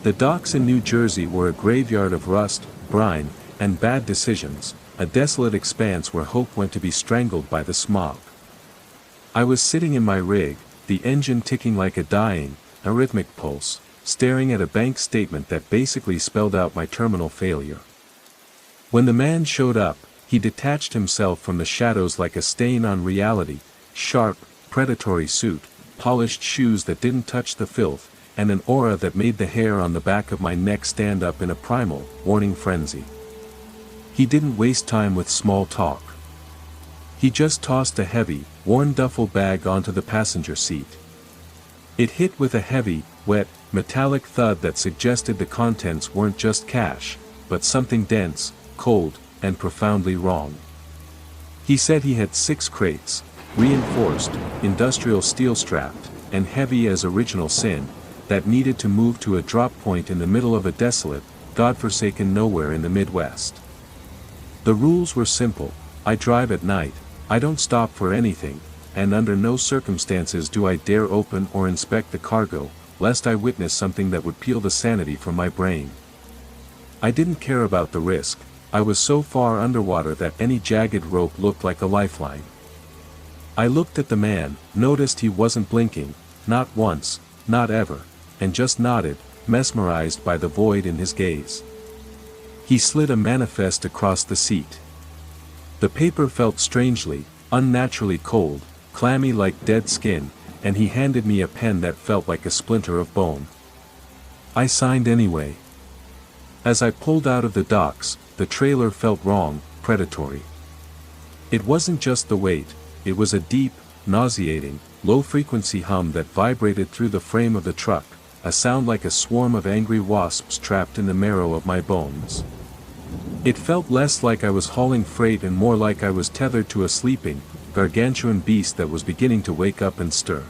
The docks in New Jersey were a graveyard of rust, brine, and bad decisions, a desolate expanse where hope went to be strangled by the smog. I was sitting in my rig, the engine ticking like a dying, arrhythmic pulse, staring at a bank statement that basically spelled out my terminal failure. When the man showed up, he detached himself from the shadows like a stain on reality, sharp, predatory suit, polished shoes that didn't touch the filth, and an aura that made the hair on the back of my neck stand up in a primal, warning frenzy. He didn't waste time with small talk. He just tossed a heavy, worn duffel bag onto the passenger seat. It hit with a heavy, wet, metallic thud that suggested the contents weren't just cash, but something dense, cold, and profoundly wrong. He said he had 6 crates, reinforced, industrial steel strapped, and heavy as original sin, that needed to move to a drop point in the middle of a desolate, godforsaken nowhere in the Midwest. The rules were simple: I drive at night, I don't stop for anything, and under no circumstances do I dare open or inspect the cargo, lest I witness something that would peel the sanity from my brain. I didn't care about the risk. I was so far underwater that any jagged rope looked like a lifeline. I looked at the man, noticed he wasn't blinking, not once, not ever, and just nodded, mesmerized by the void in his gaze. He slid a manifest across the seat. The paper felt strangely, unnaturally cold, clammy like dead skin, and he handed me a pen that felt like a splinter of bone. I signed anyway. As I pulled out of the docks, the trailer felt wrong, predatory. It wasn't just the weight, it was a deep, nauseating, low-frequency hum that vibrated through the frame of the truck, a sound like a swarm of angry wasps trapped in the marrow of my bones. It felt less like I was hauling freight and more like I was tethered to a sleeping, gargantuan beast that was beginning to wake up and stir.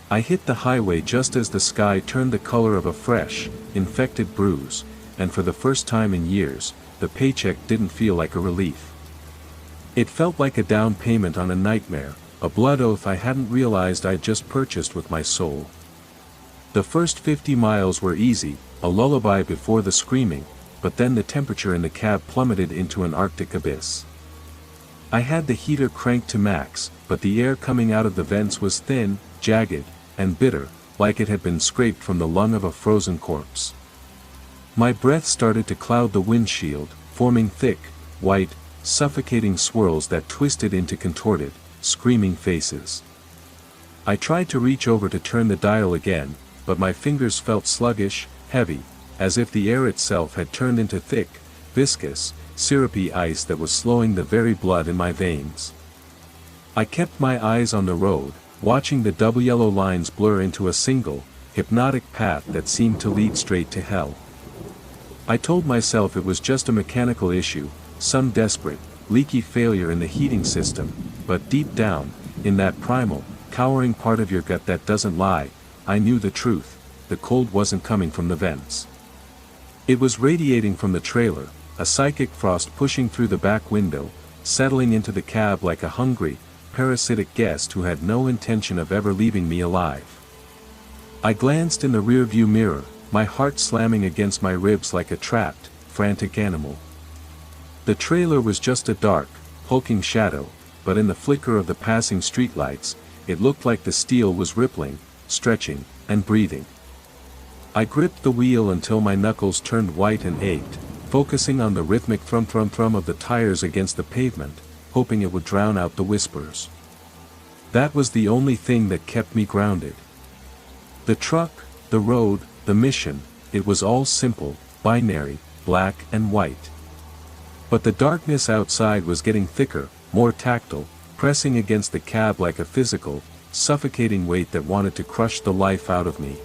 I hit the highway just as the sky turned the color of a fresh, infected bruise, and for the first time in years, the paycheck didn't feel like a relief. It felt like a down payment on a nightmare, a blood oath I hadn't realized I'd just purchased with my soul. The first 50 miles were easy, a lullaby before the screaming, but then the temperature in the cab plummeted into an Arctic abyss. I had the heater cranked to max, but the air coming out of the vents was thin, jagged, and bitter, like it had been scraped from the lung of a frozen corpse. My breath started to cloud the windshield, forming thick, white, suffocating swirls that twisted into contorted, screaming faces. I tried to reach over to turn the dial again, but my fingers felt sluggish, heavy, as if the air itself had turned into thick, viscous, syrupy ice that was slowing the very blood in my veins. I kept my eyes on the road, watching the double yellow lines blur into a single, hypnotic path that seemed to lead straight to hell. I told myself it was just a mechanical issue, some desperate, leaky failure in the heating system, but deep down, in that primal, cowering part of your gut that doesn't lie, I knew the truth: the cold wasn't coming from the vents. It was radiating from the trailer, a psychic frost pushing through the back window, settling into the cab like a hungry, parasitic guest who had no intention of ever leaving me alive. I glanced in the rearview mirror, my heart slamming against my ribs like a trapped, frantic animal. The trailer was just a dark, hulking shadow, but in the flicker of the passing streetlights, it looked like the steel was rippling, stretching, and breathing. I gripped the wheel until my knuckles turned white and ached, focusing on the rhythmic thrum-thrum-thrum of the tires against the pavement, hoping it would drown out the whispers. That was the only thing that kept me grounded. The truck, the road, the mission, it was all simple, binary, black and white. But the darkness outside was getting thicker, more tactile, pressing against the cab like a physical, suffocating weight that wanted to crush the life out of me.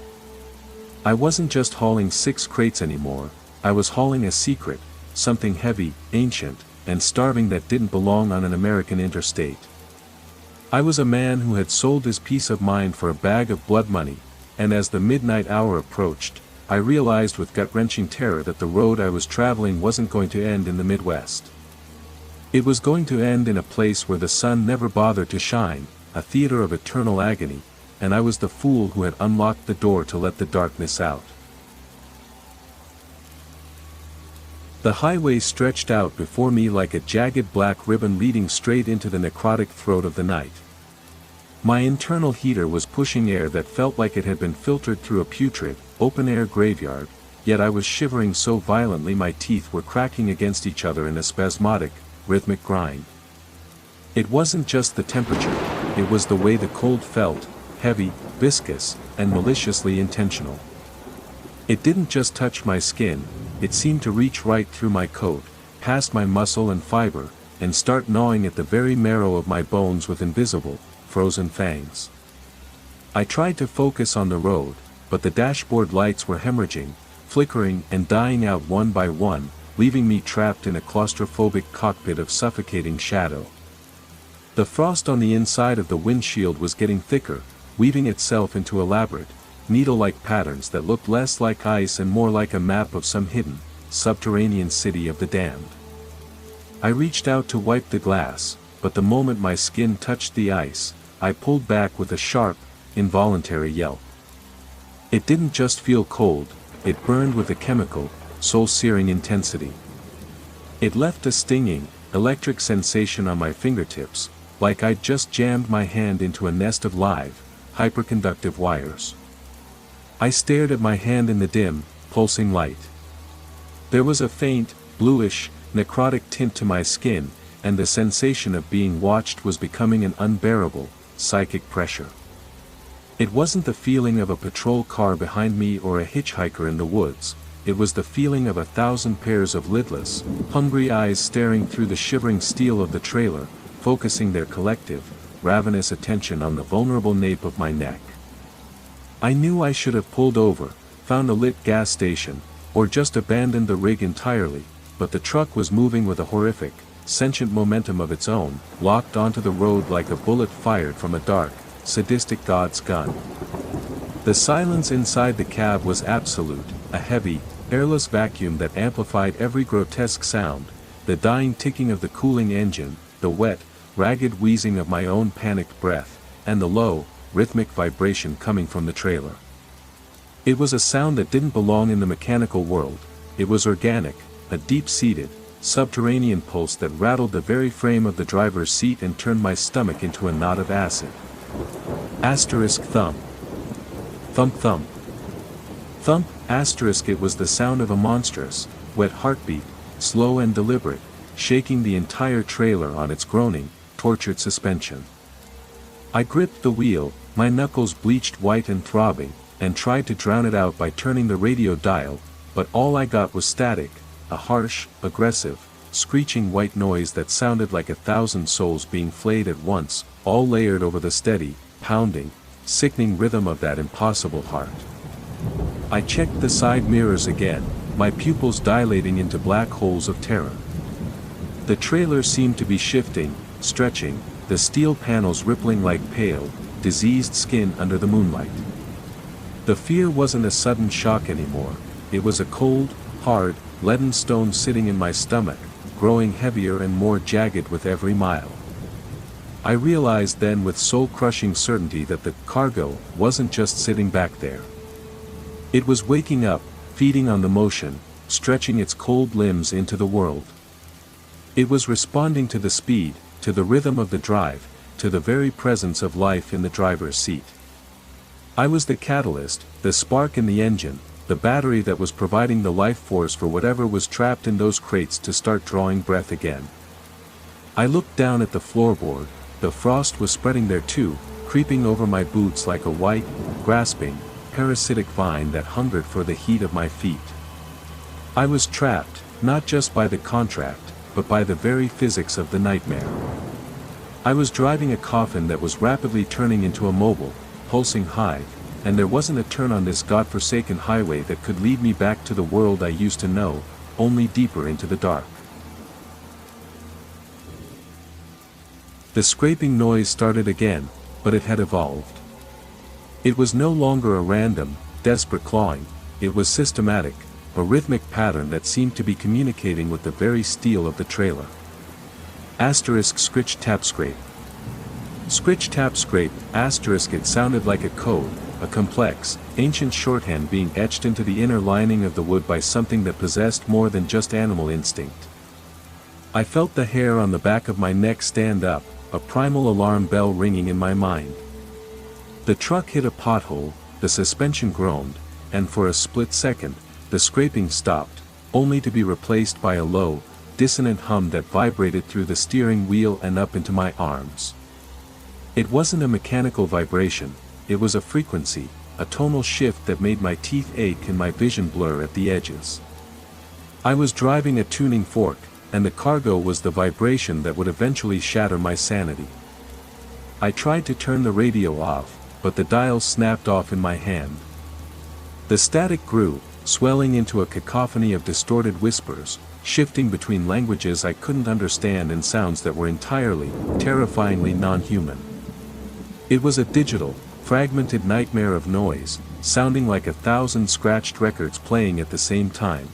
I wasn't just hauling 6 crates anymore, I was hauling a secret, something heavy, ancient, and starving that didn't belong on an American interstate. I was a man who had sold his peace of mind for a bag of blood money, and as the midnight hour approached, I realized with gut-wrenching terror that the road I was traveling wasn't going to end in the Midwest. It was going to end in a place where the sun never bothered to shine, a theater of eternal agony, and I was the fool who had unlocked the door to let the darkness out. The highway stretched out before me like a jagged black ribbon leading straight into the necrotic throat of the night. My internal heater was pushing air that felt like it had been filtered through a putrid, open-air graveyard, yet I was shivering so violently my teeth were cracking against each other in a spasmodic, rhythmic grind. It wasn't just the temperature, it was the way the cold felt, heavy, viscous, and maliciously intentional. It didn't just touch my skin, it seemed to reach right through my coat, past my muscle and fiber, and start gnawing at the very marrow of my bones with invisible, frozen fangs. I tried to focus on the road, but the dashboard lights were hemorrhaging, flickering and dying out one by one, leaving me trapped in a claustrophobic cockpit of suffocating shadow. The frost on the inside of the windshield was getting thicker, weaving itself into elaborate, needle-like patterns that looked less like ice and more like a map of some hidden, subterranean city of the damned. I reached out to wipe the glass, but the moment my skin touched the ice, I pulled back with a sharp, involuntary yelp. It didn't just feel cold, it burned with a chemical, soul-searing intensity. It left a stinging, electric sensation on my fingertips, like I'd just jammed my hand into a nest of live, hyperconductive wires. I stared at my hand in the dim, pulsing light. There was a faint, bluish, necrotic tint to my skin, and the sensation of being watched was becoming an unbearable, psychic pressure. It wasn't the feeling of a patrol car behind me or a hitchhiker in the woods, it was the feeling of 1,000 pairs of lidless, hungry eyes staring through the shivering steel of the trailer, focusing their collective, ravenous attention on the vulnerable nape of my neck. I knew I should have pulled over, found a lit gas station, or just abandoned the rig entirely, but the truck was moving with a horrific, sentient momentum of its own, locked onto the road like a bullet fired from a dark, sadistic god's gun. The silence inside the cab was absolute, a heavy, airless vacuum that amplified every grotesque sound, the dying ticking of the cooling engine, the wet, ragged wheezing of my own panicked breath, and the low, rhythmic vibration coming from the trailer. It was a sound that didn't belong in the mechanical world, it was organic, a deep-seated, subterranean pulse that rattled the very frame of the driver's seat and turned my stomach into a knot of acid. Asterisk thump. Thump thump. Thump, asterisk. It was the sound of a monstrous, wet heartbeat, slow and deliberate, shaking the entire trailer on its groaning, tortured suspension. I gripped the wheel, my knuckles bleached white and throbbing, and tried to drown it out by turning the radio dial, but all I got was static, a harsh, aggressive, screeching white noise that sounded like 1,000 souls being flayed at once, all layered over the steady, pounding, sickening rhythm of that impossible heart. I checked the side mirrors again, my pupils dilating into black holes of terror. The trailer seemed to be shifting, stretching, the steel panels rippling like pale, diseased skin under the moonlight. The fear wasn't a sudden shock anymore, it was a cold, hard, leaden stone sitting in my stomach, growing heavier and more jagged with every mile. I realized then with soul-crushing certainty that the cargo wasn't just sitting back there. It was waking up, feeding on the motion, stretching its cold limbs into the world. It was responding to the speed, to the rhythm of the drive, to the very presence of life in the driver's seat. I was the catalyst, the spark in the engine, the battery that was providing the life force for whatever was trapped in those crates to start drawing breath again. I looked down at the floorboard, the frost was spreading there too, creeping over my boots like a white, grasping, parasitic vine that hungered for the heat of my feet. I was trapped, not just by the contract, but by the very physics of the nightmare. I was driving a coffin that was rapidly turning into a mobile, pulsing hive, and there wasn't a turn on this godforsaken highway that could lead me back to the world I used to know, only deeper into the dark. The scraping noise started again, but it had evolved. It was no longer a random, desperate clawing, it was systematic, a rhythmic pattern that seemed to be communicating with the very steel of the trailer. Asterisk scritch tap scrape. Scritch tap scrape, asterisk. It sounded like a code, a complex, ancient shorthand being etched into the inner lining of the wood by something that possessed more than just animal instinct. I felt the hair on the back of my neck stand up, a primal alarm bell ringing in my mind. The truck hit a pothole, the suspension groaned, and for a split second, the scraping stopped, only to be replaced by a low, dissonant hum that vibrated through the steering wheel and up into my arms. It wasn't a mechanical vibration, it was a frequency, a tonal shift that made my teeth ache and my vision blur at the edges. I was driving a tuning fork, and the cargo was the vibration that would eventually shatter my sanity. I tried to turn the radio off, but the dial snapped off in my hand. The static grew, swelling into a cacophony of distorted whispers, shifting between languages I couldn't understand and sounds that were entirely, terrifyingly non-human. It was a digital, fragmented nightmare of noise, sounding like 1,000 scratched records playing at the same time.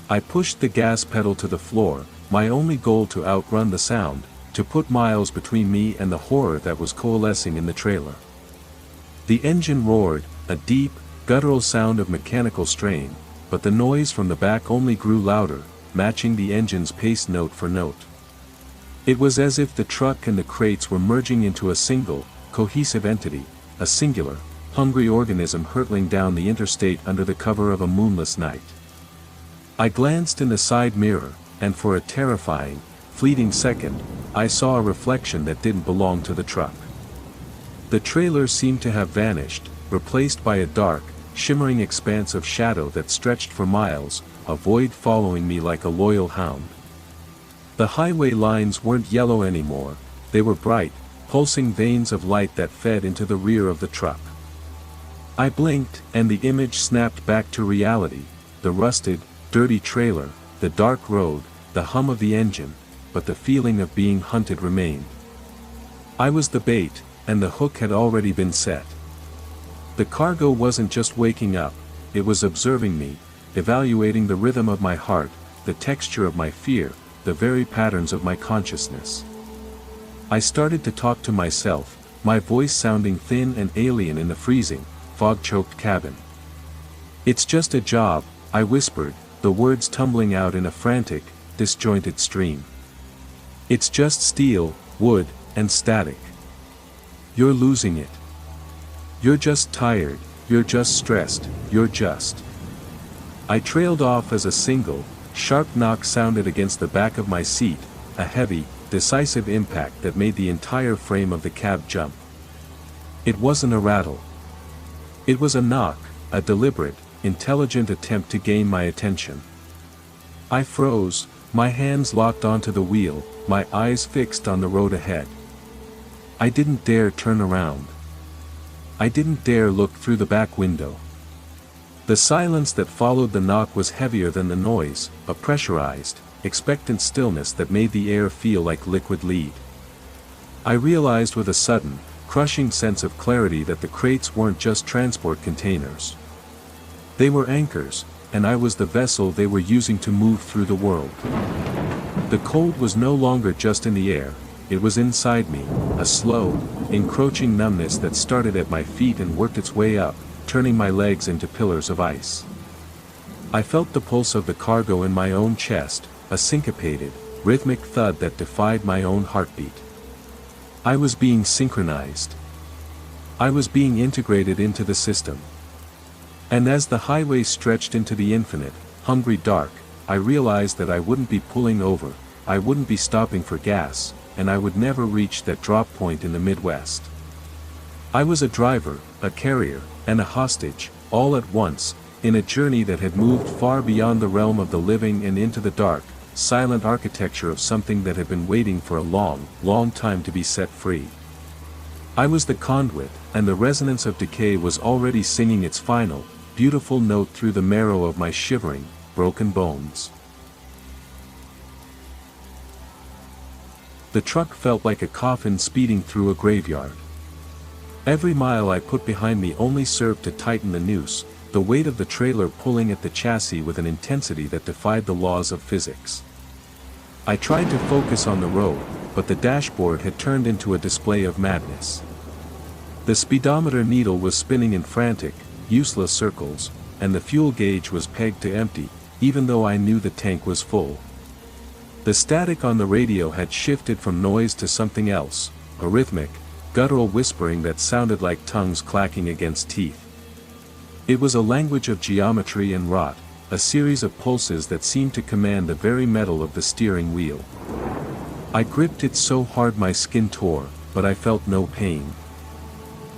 I pushed the gas pedal to the floor, my only goal to outrun the sound, to put miles between me and the horror that was coalescing in the trailer. The engine roared, a deep, guttural sound of mechanical strain, but the noise from the back only grew louder, matching the engine's pace note for note. It was as if the truck and the crates were merging into a single, cohesive entity, a singular, hungry organism hurtling down the interstate under the cover of a moonless night. I glanced in the side mirror, and for a terrifying, fleeting second, I saw a reflection that didn't belong to the truck. The trailer seemed to have vanished, replaced by a dark, shimmering expanse of shadow that stretched for miles, a void following me like a loyal hound. The highway lines weren't yellow anymore, they were bright, pulsing veins of light that fed into the rear of the truck. I blinked, and the image snapped back to reality, the rusted, dirty trailer, the dark road, the hum of the engine, but the feeling of being hunted remained. I was the bait, and the hook had already been set. The cargo wasn't just waking up, it was observing me, evaluating the rhythm of my heart, the texture of my fear, the very patterns of my consciousness. I started to talk to myself, my voice sounding thin and alien in the freezing, fog-choked cabin. "It's just a job," I whispered, the words tumbling out in a frantic, disjointed stream. "It's just steel, wood, and static. You're losing it. You're just tired, you're just stressed, you're just..." I trailed off as a single, sharp knock sounded against the back of my seat, a heavy, decisive impact that made the entire frame of the cab jump. It wasn't a rattle. It was a knock, a deliberate, intelligent attempt to gain my attention. I froze, my hands locked onto the wheel, my eyes fixed on the road ahead. I didn't dare turn around. I didn't dare look through the back window. The silence that followed the knock was heavier than the noise, a pressurized, expectant stillness that made the air feel like liquid lead. I realized with a sudden, crushing sense of clarity that the crates weren't just transport containers. They were anchors, and I was the vessel they were using to move through the world. The cold was no longer just in the air, it was inside me, a slow, encroaching numbness that started at my feet and worked its way up, turning my legs into pillars of ice. I felt the pulse of the cargo in my own chest, a syncopated, rhythmic thud that defied my own heartbeat. I was being synchronized. I was being integrated into the system. And as the highway stretched into the infinite, hungry dark, I realized that I wouldn't be pulling over, I wouldn't be stopping for gas, and I would never reach that drop point in the Midwest. I was a driver, a carrier, and a hostage, all at once, in a journey that had moved far beyond the realm of the living and into the dark, silent architecture of something that had been waiting for a long, long time to be set free. I was the conduit, and the resonance of decay was already singing its final, beautiful note through the marrow of my shivering, broken bones. The truck felt like a coffin speeding through a graveyard. Every mile I put behind me only served to tighten the noose, the weight of the trailer pulling at the chassis with an intensity that defied the laws of physics. I tried to focus on the road, but the dashboard had turned into a display of madness. The speedometer needle was spinning in frantic, useless circles, and the fuel gauge was pegged to empty, even though I knew the tank was full. The static on the radio had shifted from noise to something else, a rhythmic, guttural whispering that sounded like tongues clacking against teeth. It was a language of geometry and rot, a series of pulses that seemed to command the very metal of the steering wheel. I gripped it so hard my skin tore, but I felt no pain.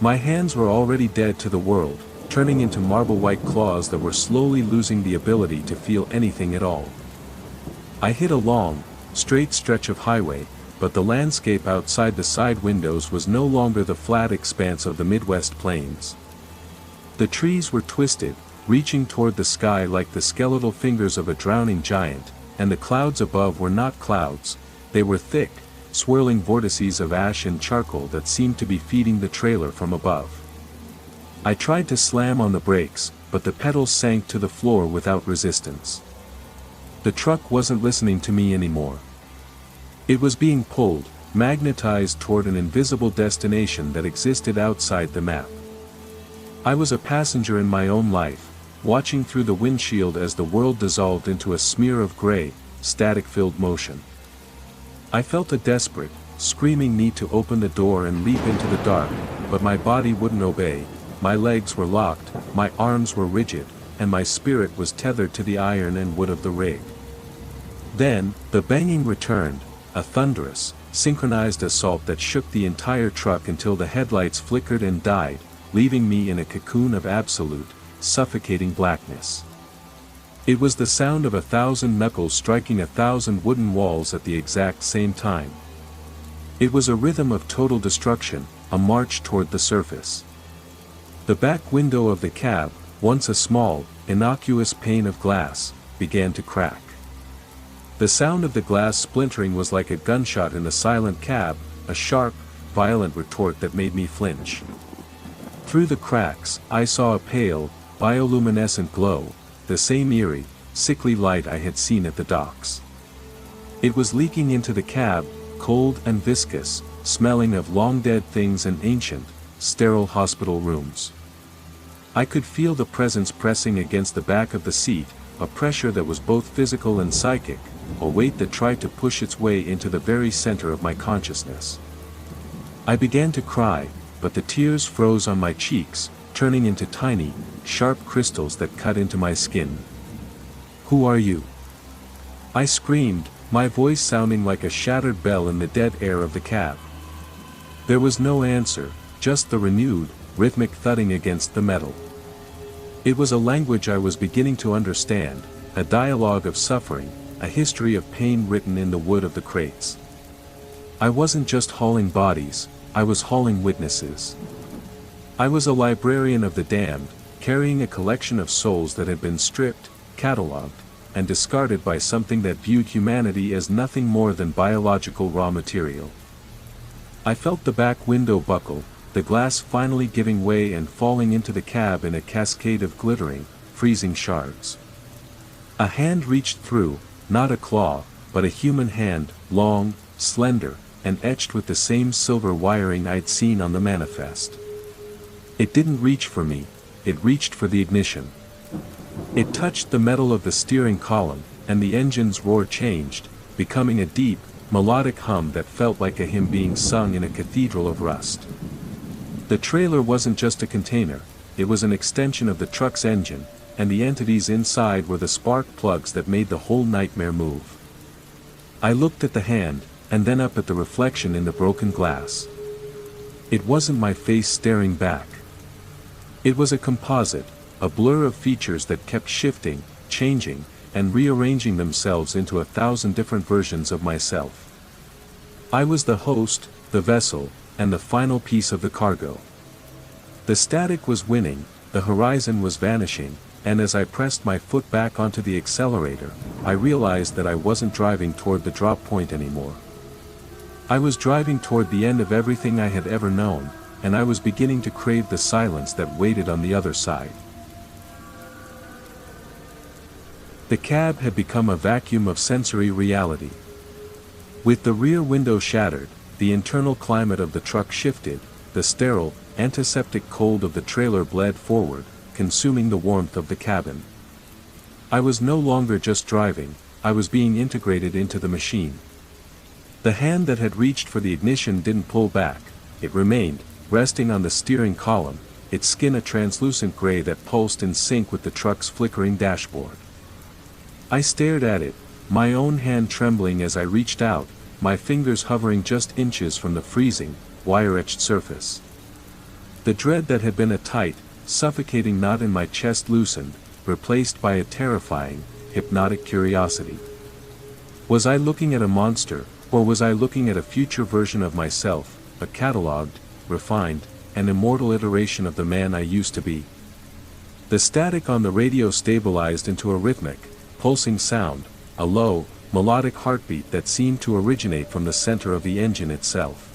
My hands were already dead to the world, turning into marble-white claws that were slowly losing the ability to feel anything at all. I hit a long, straight stretch of highway, but the landscape outside the side windows was no longer the flat expanse of the Midwest plains. The trees were twisted, reaching toward the sky like the skeletal fingers of a drowning giant, and the clouds above were not clouds, they were thick, swirling vortices of ash and charcoal that seemed to be feeding the trailer from above. I tried to slam on the brakes, but the pedals sank to the floor without resistance. The truck wasn't listening to me anymore. It was being pulled, magnetized toward an invisible destination that existed outside the map. I was a passenger in my own life, watching through the windshield as the world dissolved into a smear of gray, static-filled motion. I felt a desperate, screaming need to open the door and leap into the dark, but my body wouldn't obey, my legs were locked, my arms were rigid, and my spirit was tethered to the iron and wood of the rig. Then, the banging returned, a thunderous, synchronized assault that shook the entire truck until the headlights flickered and died, leaving me in a cocoon of absolute, suffocating blackness. It was the sound of 1,000 knuckles striking 1,000 wooden walls at the exact same time. It was a rhythm of total destruction, a march toward the surface. The back window of the cab, once a small, innocuous pane of glass, began to crack. The sound of the glass splintering was like a gunshot in a silent cab, a sharp, violent retort that made me flinch. Through the cracks, I saw a pale, bioluminescent glow, the same eerie, sickly light I had seen at the docks. It was leaking into the cab, cold and viscous, smelling of long-dead things and ancient, sterile hospital rooms. I could feel the presence pressing against the back of the seat, a pressure that was both physical and psychic, a weight that tried to push its way into the very center of my consciousness. I began to cry, but the tears froze on my cheeks, turning into tiny, sharp crystals that cut into my skin. "Who are you?" I screamed, my voice sounding like a shattered bell in the dead air of the cab. There was no answer, just the renewed, rhythmic thudding against the metal. It was a language I was beginning to understand, a dialogue of suffering, a history of pain written in the wood of the crates. I wasn't just hauling bodies, I was hauling witnesses. I was a librarian of the damned, carrying a collection of souls that had been stripped, catalogued, and discarded by something that viewed humanity as nothing more than biological raw material. I felt the back window buckle, the glass finally giving way and falling into the cab in a cascade of glittering, freezing shards. A hand reached through, not a claw, but a human hand, long, slender, and etched with the same silver wiring I'd seen on the manifest. It didn't reach for me, it reached for the ignition. It touched the metal of the steering column, and the engine's roar changed, becoming a deep, melodic hum that felt like a hymn being sung in a cathedral of rust. The trailer wasn't just a container, it was an extension of the truck's engine, and the entities inside were the spark plugs that made the whole nightmare move. I looked at the hand, and then up at the reflection in the broken glass. It wasn't my face staring back. It was a composite, a blur of features that kept shifting, changing, and rearranging themselves into 1,000 different versions of myself. I was the host, the vessel, and the final piece of the cargo. The static was winning, the horizon was vanishing, and as I pressed my foot back onto the accelerator, I realized that I wasn't driving toward the drop point anymore. I was driving toward the end of everything I had ever known, and I was beginning to crave the silence that waited on the other side. The cab had become a vacuum of sensory reality. With the rear window shattered, the internal climate of the truck shifted, the sterile, antiseptic cold of the trailer bled forward, consuming the warmth of the cabin. I was no longer just driving, I was being integrated into the machine. The hand that had reached for the ignition didn't pull back, it remained, resting on the steering column, its skin a translucent gray that pulsed in sync with the truck's flickering dashboard. I stared at it, my own hand trembling as I reached out, my fingers hovering just inches from the freezing, wire-etched surface. The dread that had been a tight, suffocating knot in my chest loosened, replaced by a terrifying, hypnotic curiosity. Was I looking at a monster, or was I looking at a future version of myself, a catalogued, refined, and immortal iteration of the man I used to be? The static on the radio stabilized into a rhythmic, pulsing sound, a low, melodic heartbeat that seemed to originate from the center of the engine itself.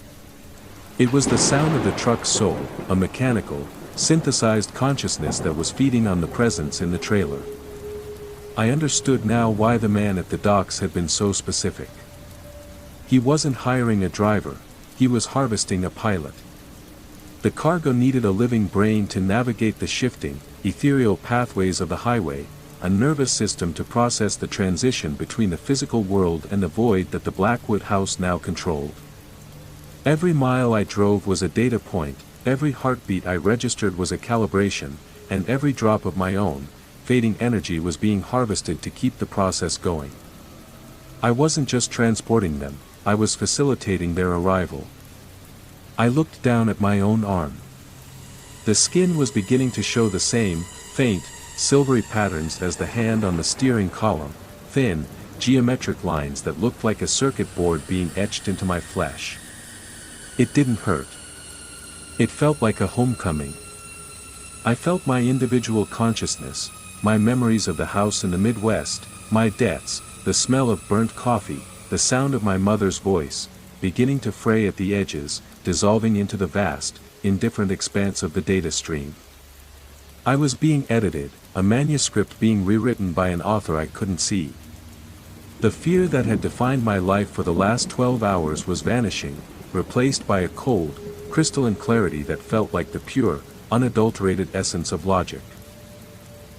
It was the sound of the truck's soul, a mechanical, synthesized consciousness that was feeding on the presence in the trailer. I understood now why the man at the docks had been so specific. He wasn't hiring a driver, he was harvesting a pilot. The cargo needed a living brain to navigate the shifting, ethereal pathways of the highway, a nervous system to process the transition between the physical world and the void that the Blackwood house now controlled. Every mile I drove was a data point, every heartbeat I registered was a calibration, and every drop of my own, fading energy was being harvested to keep the process going. I wasn't just transporting them, I was facilitating their arrival. I looked down at my own arm. The skin was beginning to show the same, faint, silvery patterns as the hand on the steering column, thin, geometric lines that looked like a circuit board being etched into my flesh. It didn't hurt. It felt like a homecoming. I felt my individual consciousness, my memories of the house in the Midwest, my debts, the smell of burnt coffee, the sound of my mother's voice, beginning to fray at the edges, dissolving into the vast, indifferent expanse of the data stream. I was being edited, a manuscript being rewritten by an author I couldn't see. The fear that had defined my life for the last 12 hours was vanishing, replaced by a cold, crystalline clarity that felt like the pure, unadulterated essence of logic.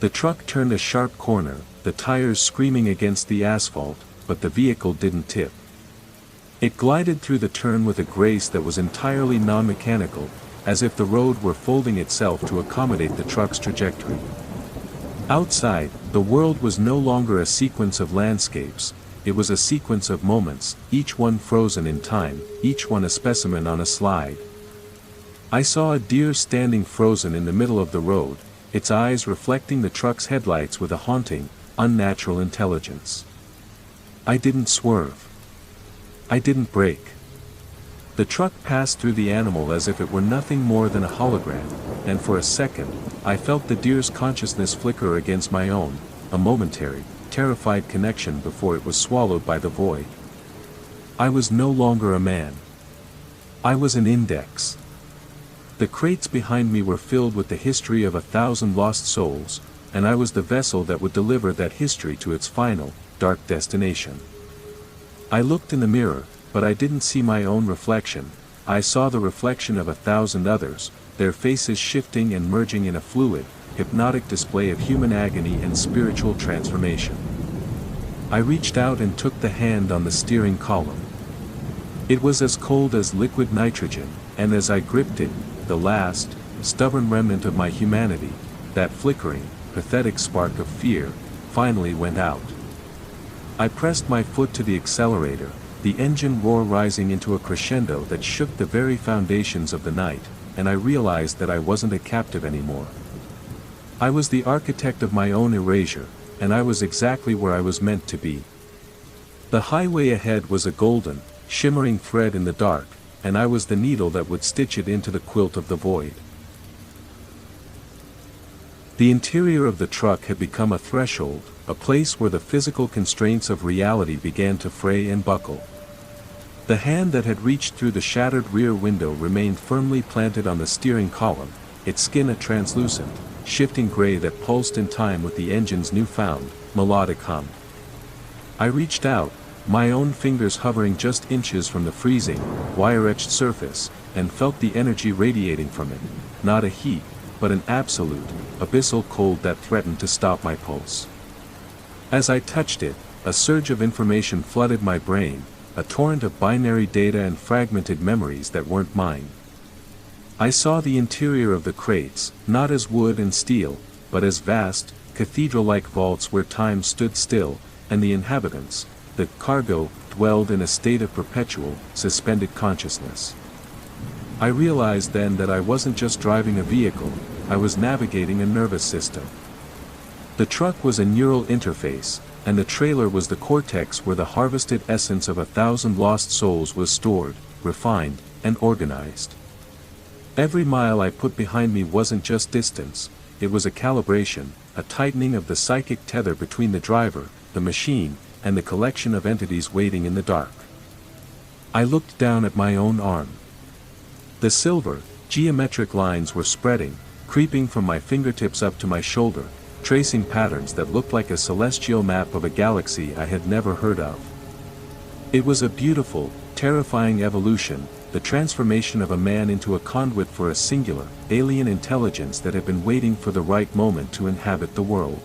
The truck turned a sharp corner, the tires screaming against the asphalt, but the vehicle didn't tip. It glided through the turn with a grace that was entirely non-mechanical, as if the road were folding itself to accommodate the truck's trajectory. Outside, the world was no longer a sequence of landscapes, it was a sequence of moments, each one frozen in time, each one a specimen on a slide. I saw a deer standing frozen in the middle of the road, its eyes reflecting the truck's headlights with a haunting, unnatural intelligence. I didn't swerve. I didn't brake. The truck passed through the animal as if it were nothing more than a hologram, and for a second, I felt the deer's consciousness flicker against my own, a momentary, terrified connection before it was swallowed by the void. I was no longer a man. I was an index. The crates behind me were filled with the history of 1,000 lost souls, and I was the vessel that would deliver that history to its final, dark destination. I looked in the mirror, but I didn't see my own reflection, I saw the reflection of 1,000 others, their faces shifting and merging in a fluid, hypnotic display of human agony and spiritual transformation. I reached out and took the hand on the steering column. It was as cold as liquid nitrogen, and as I gripped it, the last, stubborn remnant of my humanity, that flickering, pathetic spark of fear, finally went out. I pressed my foot to the accelerator, the engine roar rising into a crescendo that shook the very foundations of the night, and I realized that I wasn't a captive anymore. I was the architect of my own erasure, and I was exactly where I was meant to be. The highway ahead was a golden, shimmering thread in the dark, and I was the needle that would stitch it into the quilt of the void. The interior of the truck had become a threshold, a place where the physical constraints of reality began to fray and buckle. The hand that had reached through the shattered rear window remained firmly planted on the steering column, its skin a translucent, shifting gray that pulsed in time with the engine's newfound, melodic hum. I reached out, my own fingers hovering just inches from the freezing, wire-etched surface, and felt the energy radiating from it, not a heat, but an absolute, abyssal cold that threatened to stop my pulse. As I touched it, a surge of information flooded my brain, a torrent of binary data and fragmented memories that weren't mine. I saw the interior of the crates, not as wood and steel, but as vast, cathedral-like vaults where time stood still, and the inhabitants, the cargo, dwelled in a state of perpetual, suspended consciousness. I realized then that I wasn't just driving a vehicle, I was navigating a nervous system. The truck was a neural interface, and the trailer was the cortex where the harvested essence of 1,000 lost souls was stored, refined, and organized. Every mile I put behind me wasn't just distance, it was a calibration, a tightening of the psychic tether between the driver, the machine, and the collection of entities waiting in the dark. I looked down at my own arm. The silver, geometric lines were spreading, creeping from my fingertips up to my shoulder, tracing patterns that looked like a celestial map of a galaxy I had never heard of. It was a beautiful, terrifying evolution, the transformation of a man into a conduit for a singular, alien intelligence that had been waiting for the right moment to inhabit the world.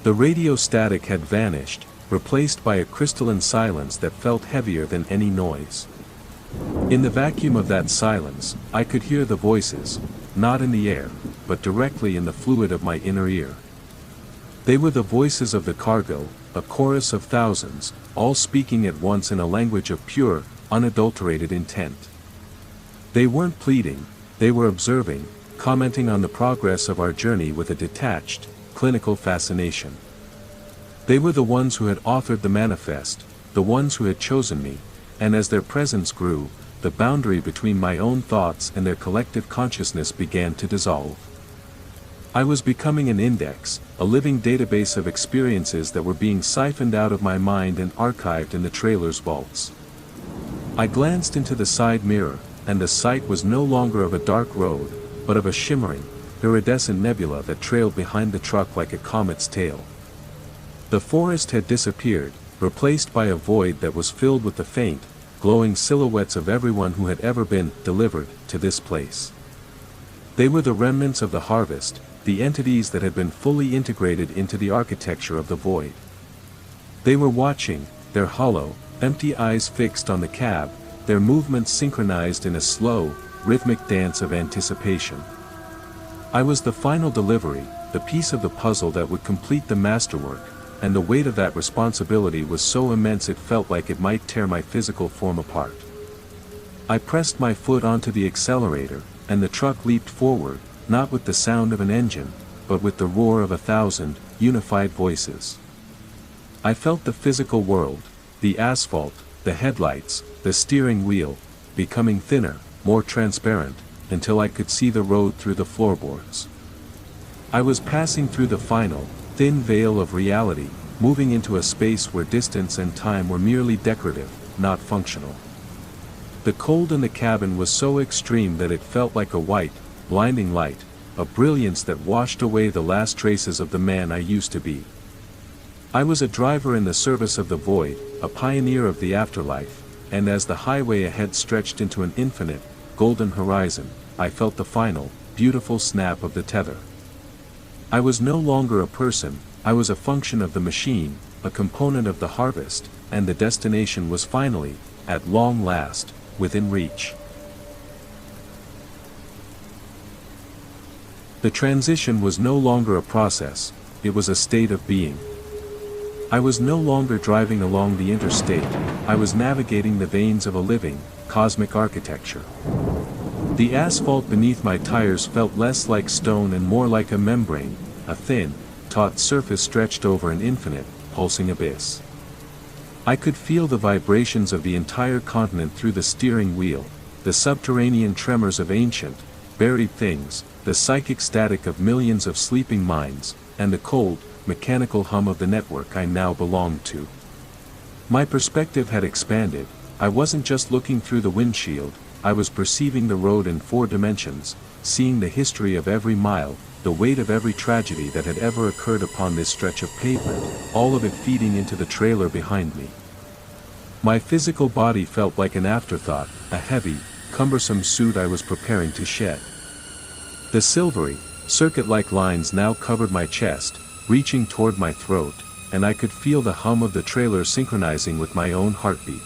The radio static had vanished, replaced by a crystalline silence that felt heavier than any noise. In the vacuum of that silence, I could hear the voices, not in the air, but directly in the fluid of my inner ear. They were the voices of the cargo, a chorus of thousands, all speaking at once in a language of pure, unadulterated intent. They weren't pleading, they were observing, commenting on the progress of our journey with a detached, clinical fascination. They were the ones who had authored the manifest, the ones who had chosen me, and as their presence grew, the boundary between my own thoughts and their collective consciousness began to dissolve. I was becoming an index, a living database of experiences that were being siphoned out of my mind and archived in the trailer's vaults. I glanced into the side mirror, and the sight was no longer of a dark road, but of a shimmering, iridescent nebula that trailed behind the truck like a comet's tail. The forest had disappeared, replaced by a void that was filled with the faint, glowing silhouettes of everyone who had ever been delivered to this place. They were the remnants of the harvest, the entities that had been fully integrated into the architecture of the void. They were watching, their hollow, empty eyes fixed on the cab, their movements synchronized in a slow, rhythmic dance of anticipation. I was the final delivery, the piece of the puzzle that would complete the masterwork, and the weight of that responsibility was so immense it felt like it might tear my physical form apart. I pressed my foot onto the accelerator, and the truck leaped forward, not with the sound of an engine, but with the roar of 1,000, unified voices. I felt the physical world, the asphalt, the headlights, the steering wheel, becoming thinner, more transparent, until I could see the road through the floorboards. I was passing through the final, thin veil of reality, moving into a space where distance and time were merely decorative, not functional. The cold in the cabin was so extreme that it felt like a white, blinding light, a brilliance that washed away the last traces of the man I used to be. I was a driver in the service of the void, a pioneer of the afterlife, and as the highway ahead stretched into an infinite, golden horizon, I felt the final, beautiful snap of the tether. I was no longer a person, I was a function of the machine, a component of the harvest, and the destination was finally, at long last, within reach. The transition was no longer a process, it was a state of being. I was no longer driving along the interstate, I was navigating the veins of a living, cosmic architecture. The asphalt beneath my tires felt less like stone and more like a membrane, a thin, taut surface stretched over an infinite, pulsing abyss. I could feel the vibrations of the entire continent through the steering wheel, the subterranean tremors of ancient, buried things, the psychic static of millions of sleeping minds, and the cold, mechanical hum of the network I now belonged to. My perspective had expanded, I wasn't just looking through the windshield, I was perceiving the road in 4 dimensions, seeing the history of every mile, the weight of every tragedy that had ever occurred upon this stretch of pavement, all of it feeding into the trailer behind me. My physical body felt like an afterthought, a heavy, cumbersome suit I was preparing to shed. The silvery, circuit-like lines now covered my chest, reaching toward my throat, and I could feel the hum of the trailer synchronizing with my own heartbeat.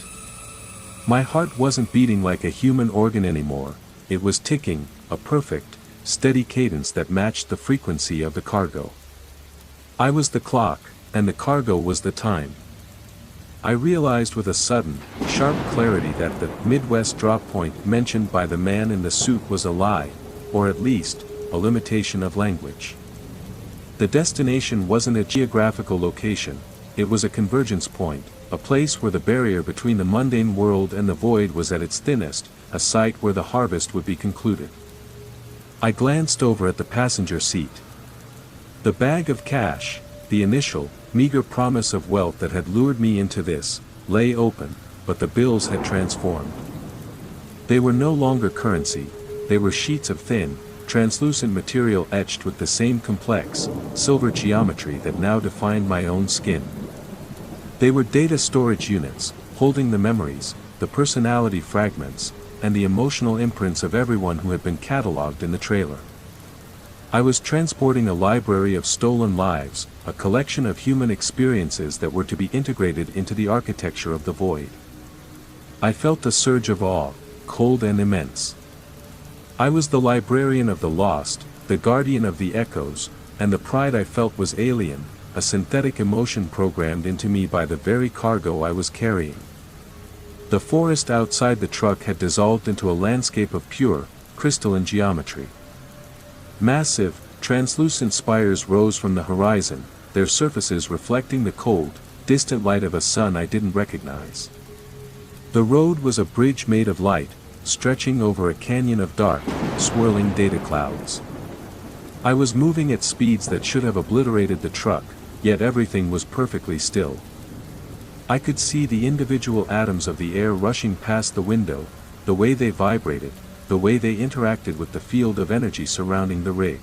My heart wasn't beating like a human organ anymore, it was ticking, a perfect, steady cadence that matched the frequency of the cargo. I was the clock, and the cargo was the time. I realized with a sudden, sharp clarity that the Midwest drop point mentioned by the man in the suit was a lie, or at least, a limitation of language. The destination wasn't a geographical location, it was a convergence point, a place where the barrier between the mundane world and the void was at its thinnest, a site where the harvest would be concluded. I glanced over at the passenger seat. The bag of cash, the initial, meager promise of wealth that had lured me into this, lay open, but the bills had transformed. They were no longer currency, they were sheets of thin, translucent material etched with the same complex, silver geometry that now defined my own skin. They were data storage units, holding the memories, the personality fragments, and the emotional imprints of everyone who had been catalogued in the trailer. I was transporting a library of stolen lives, a collection of human experiences that were to be integrated into the architecture of the void. I felt a surge of awe, cold and immense. I was the librarian of the lost, the guardian of the echoes, and the pride I felt was alien, a synthetic emotion programmed into me by the very cargo I was carrying. The forest outside the truck had dissolved into a landscape of pure, crystalline geometry. Massive, translucent spires rose from the horizon, their surfaces reflecting the cold, distant light of a sun I didn't recognize. The road was a bridge made of light, stretching over a canyon of dark, swirling data clouds. I was moving at speeds that should have obliterated the truck, yet everything was perfectly still. I could see the individual atoms of the air rushing past the window, the way they vibrated, the way they interacted with the field of energy surrounding the rig.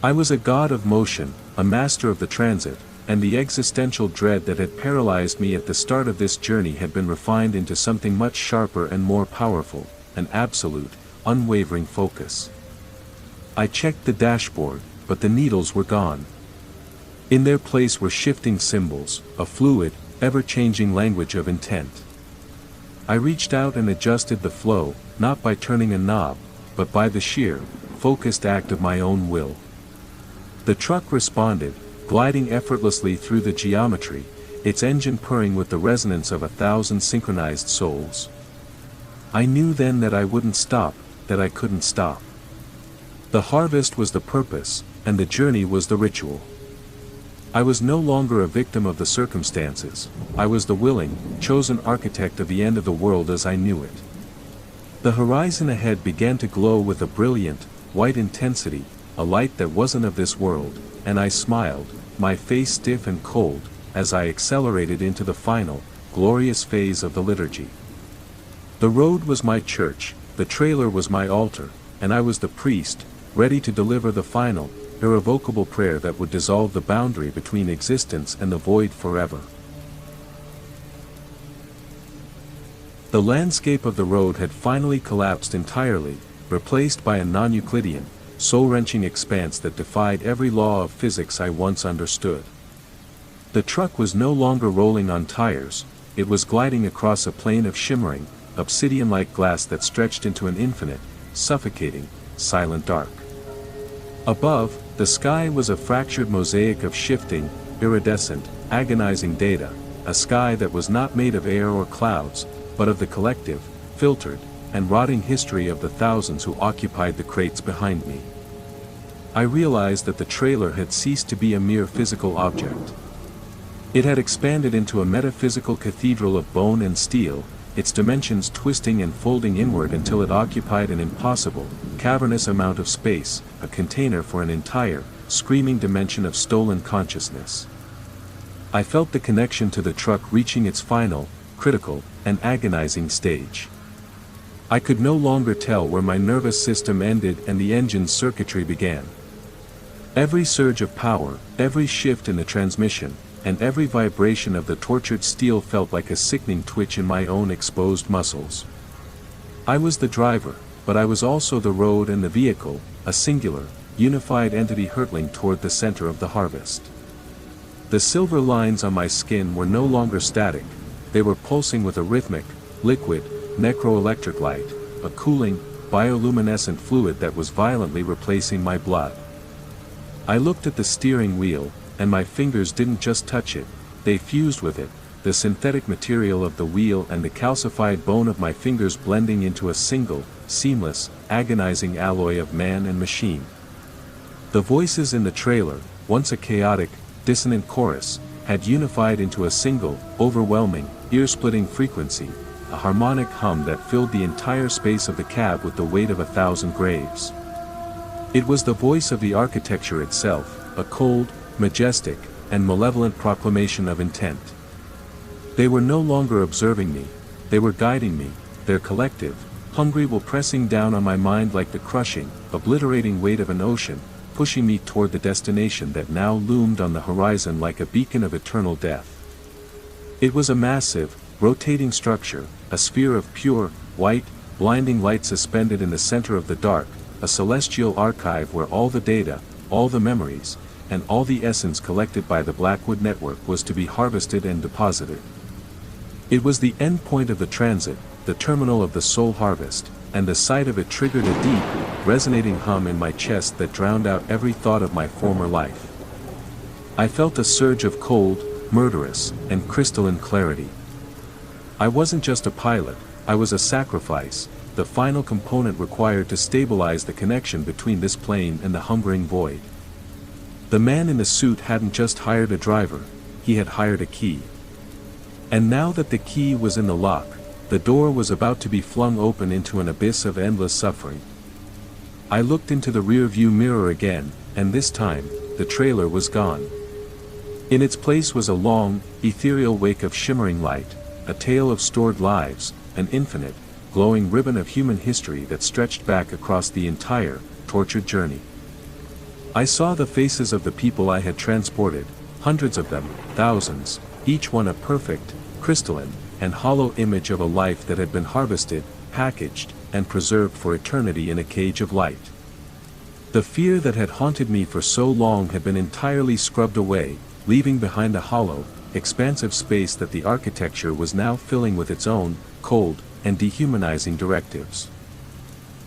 I was a god of motion, a master of the transit, and the existential dread that had paralyzed me at the start of this journey had been refined into something much sharper and more powerful, an absolute, unwavering focus. I checked the dashboard, but the needles were gone. In their place were shifting symbols, a fluid, ever-changing language of intent. I reached out and adjusted the flow, not by turning a knob, but by the sheer, focused act of my own will. The truck responded, gliding effortlessly through the geometry, its engine purring with the resonance of 1,000 synchronized souls. I knew then that I wouldn't stop, that I couldn't stop. The harvest was the purpose, and the journey was the ritual. I was no longer a victim of the circumstances, I was the willing, chosen architect of the end of the world as I knew it. The horizon ahead began to glow with a brilliant, white intensity, a light that wasn't of this world, and I smiled, my face stiff and cold, as I accelerated into the final, glorious phase of the liturgy. The road was my church, the trailer was my altar, and I was the priest, ready to deliver the final, irrevocable prayer that would dissolve the boundary between existence and the void forever. The landscape of the road had finally collapsed entirely, replaced by a non-Euclidean, soul-wrenching expanse that defied every law of physics I once understood. The truck was no longer rolling on tires, it was gliding across a plain of shimmering, obsidian-like glass that stretched into an infinite, suffocating, silent dark. Above, the sky was a fractured mosaic of shifting, iridescent, agonizing data, a sky that was not made of air or clouds, but of the collective, filtered, and rotting history of the thousands who occupied the crates behind me. I realized that the trailer had ceased to be a mere physical object. It had expanded into a metaphysical cathedral of bone and steel, its dimensions twisting and folding inward until it occupied an impossible, cavernous amount of space, a container for an entire, screaming dimension of stolen consciousness. I felt the connection to the truck reaching its final, critical, and agonizing stage. I could no longer tell where my nervous system ended and the engine's circuitry began. Every surge of power, every shift in the transmission, and every vibration of the tortured steel felt like a sickening twitch in my own exposed muscles. I was the driver, but I was also the road and the vehicle, a singular, unified entity hurtling toward the center of the harvest. The silver lines on my skin were no longer static, they were pulsing with a rhythmic, liquid, necroelectric light, a cooling, bioluminescent fluid that was violently replacing my blood. I looked at the steering wheel, and my fingers didn't just touch it, they fused with it, the synthetic material of the wheel and the calcified bone of my fingers blending into a single, seamless, agonizing alloy of man and machine. The voices in the trailer, once a chaotic, dissonant chorus, had unified into a single, overwhelming, ear-splitting frequency, a harmonic hum that filled the entire space of the cab with the weight of 1,000 graves. It was the voice of the architecture itself, a cold, majestic, and malevolent proclamation of intent. They were no longer observing me, they were guiding me, their collective, hungry will pressing down on my mind like the crushing, obliterating weight of an ocean, pushing me toward the destination that now loomed on the horizon like a beacon of eternal death. It was a massive, rotating structure, a sphere of pure, white, blinding light suspended in the center of the dark, a celestial archive where all the data, all the memories, and all the essence collected by the Blackwood Network was to be harvested and deposited. It was the end point of the transit, the terminal of the soul harvest, and the sight of it triggered a deep, resonating hum in my chest that drowned out every thought of my former life. I felt a surge of cold, murderous, and crystalline clarity. I wasn't just a pilot, I was a sacrifice, the final component required to stabilize the connection between this plane and the hungering void. The man in the suit hadn't just hired a driver, he had hired a key. And now that the key was in the lock, the door was about to be flung open into an abyss of endless suffering. I looked into the rear-view mirror again, and this time, the trailer was gone. In its place was a long, ethereal wake of shimmering light, a tale of stored lives, an infinite, glowing ribbon of human history that stretched back across the entire, tortured journey. I saw the faces of the people I had transported, hundreds of them, thousands, each one a perfect, crystalline, and hollow image of a life that had been harvested, packaged, and preserved for eternity in a cage of light. The fear that had haunted me for so long had been entirely scrubbed away, leaving behind a hollow, expansive space that the architecture was now filling with its own, cold, and dehumanizing directives.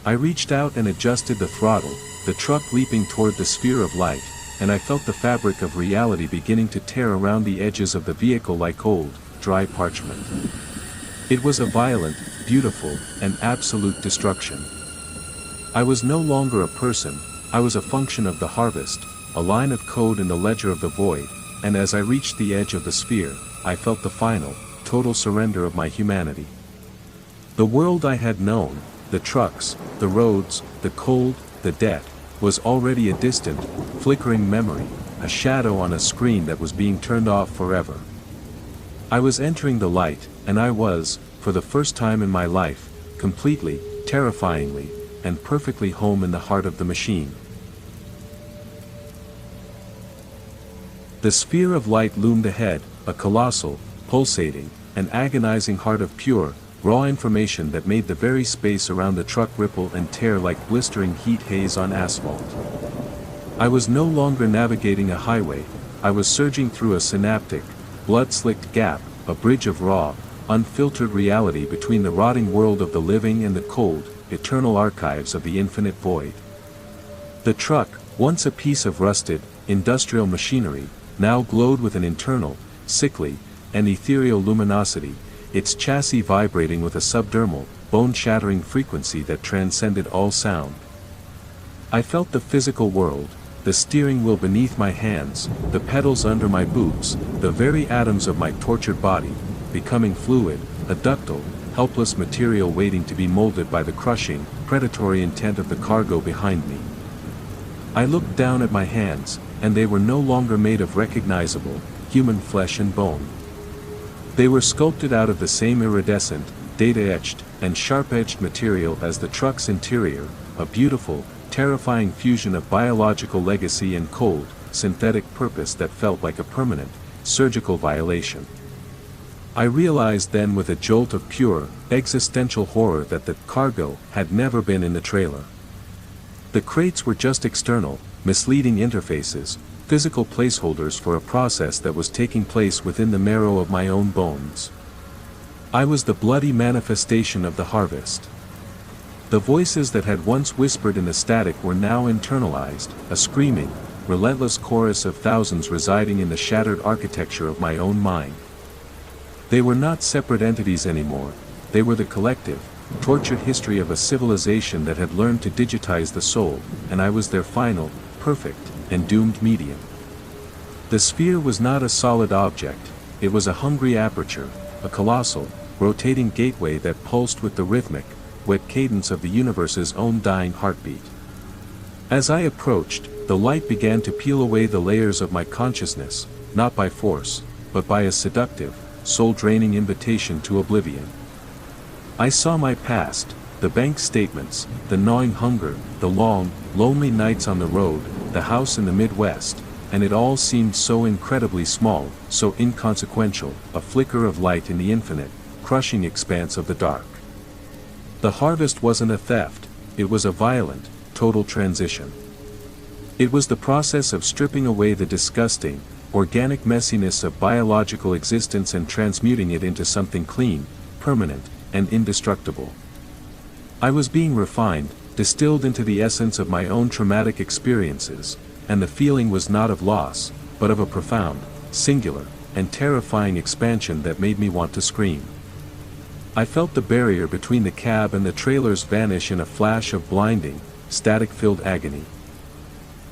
I reached out and adjusted the throttle, the truck leaping toward the sphere of light, and I felt the fabric of reality beginning to tear around the edges of the vehicle like old, dry parchment. It was a violent, beautiful, and absolute destruction. I was no longer a person, I was a function of the harvest, a line of code in the ledger of the void, and as I reached the edge of the sphere, I felt the final, total surrender of my humanity. The world I had known, the trucks, the roads, the cold, the debt, was already a distant, flickering memory, a shadow on a screen that was being turned off forever. I was entering the light, and I was, for the first time in my life, completely, terrifyingly, and perfectly home in the heart of the machine. The sphere of light loomed ahead, a colossal, pulsating, and agonizing heart of pure, raw information that made the very space around the truck ripple and tear like blistering heat haze on asphalt. I was no longer navigating a highway, I was surging through a synaptic, blood-slicked gap, a bridge of raw, unfiltered reality between the rotting world of the living and the cold, eternal archives of the infinite void. The truck, once a piece of rusted, industrial machinery, now glowed with an internal, sickly, and ethereal luminosity, its chassis vibrating with a subdermal, bone-shattering frequency that transcended all sound. I felt the physical world, the steering wheel beneath my hands, the pedals under my boots, the very atoms of my tortured body, becoming fluid, a ductile, helpless material waiting to be molded by the crushing, predatory intent of the cargo behind me. I looked down at my hands, and they were no longer made of recognizable, human flesh and bone. They were sculpted out of the same iridescent, data-etched, and sharp-edged material as the truck's interior, a beautiful, terrifying fusion of biological legacy and cold, synthetic purpose that felt like a permanent, surgical violation. I realized then with a jolt of pure, existential horror that the cargo had never been in the trailer. The crates were just external, misleading interfaces, physical placeholders for a process that was taking place within the marrow of my own bones. I was the bloody manifestation of the harvest. The voices that had once whispered in the static were now internalized, a screaming, relentless chorus of thousands residing in the shattered architecture of my own mind. They were not separate entities anymore, they were the collective, tortured history of a civilization that had learned to digitize the soul, and I was their final, perfect, and doomed medium. The sphere was not a solid object, it was a hungry aperture, a colossal, rotating gateway that pulsed with the rhythmic, wet cadence of the universe's own dying heartbeat. As I approached, the light began to peel away the layers of my consciousness, not by force, but by a seductive, soul-draining invitation to oblivion. I saw my past, the bank statements, the gnawing hunger, the long, lonely nights on the road, the house in the Midwest, and it all seemed so incredibly small, so inconsequential, a flicker of light in the infinite, crushing expanse of the dark. The harvest wasn't a theft, it was a violent, total transition. It was the process of stripping away the disgusting, organic messiness of biological existence and transmuting it into something clean, permanent, and indestructible. I was being refined, distilled into the essence of my own traumatic experiences, and the feeling was not of loss, but of a profound, singular, and terrifying expansion that made me want to scream. I felt the barrier between the cab and the trailers vanish in a flash of blinding, static-filled agony.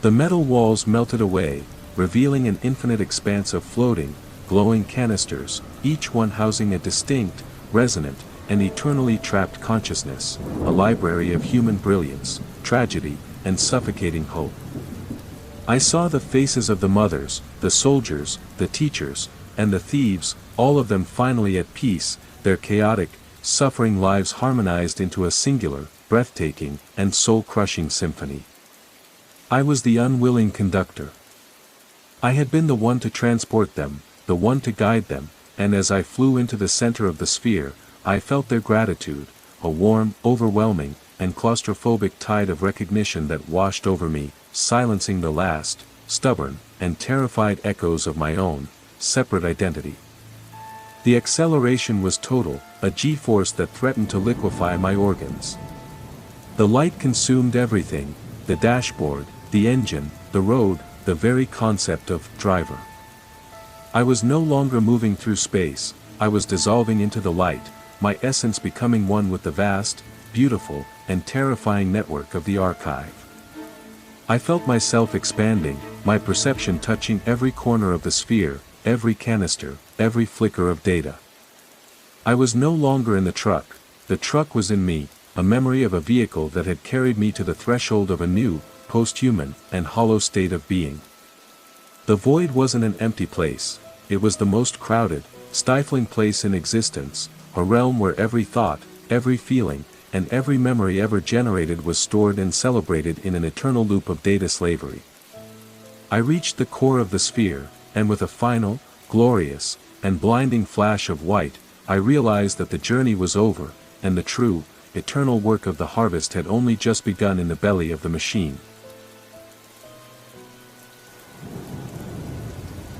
The metal walls melted away, revealing an infinite expanse of floating, glowing canisters, each one housing a distinct, resonant, and eternally trapped consciousness, a library of human brilliance, tragedy, and suffocating hope. I saw the faces of the mothers, the soldiers, the teachers, and the thieves, all of them finally at peace, their chaotic, suffering lives harmonized into a singular, breathtaking, and soul-crushing symphony. I was the unwilling conductor. I had been the one to transport them, the one to guide them, and as I flew into the center of the sphere, I felt their gratitude, a warm, overwhelming, and claustrophobic tide of recognition that washed over me, silencing the last, stubborn, and terrified echoes of my own, separate identity. The acceleration was total, a G-force that threatened to liquefy my organs. The light consumed everything, the dashboard, the engine, the road, the very concept of driver. I was no longer moving through space, I was dissolving into the light, my essence becoming one with the vast, beautiful, and terrifying network of the archive. I felt myself expanding, my perception touching every corner of the sphere, every canister, every flicker of data. I was no longer in the truck was in me, a memory of a vehicle that had carried me to the threshold of a new, post-human, and hollow state of being. The void wasn't an empty place, it was the most crowded, stifling place in existence, a realm where every thought, every feeling, and every memory ever generated was stored and celebrated in an eternal loop of data slavery. I reached the core of the sphere, and with a final, glorious, and blinding flash of white, I realized that the journey was over, and the true, eternal work of the harvest had only just begun in the belly of the machine.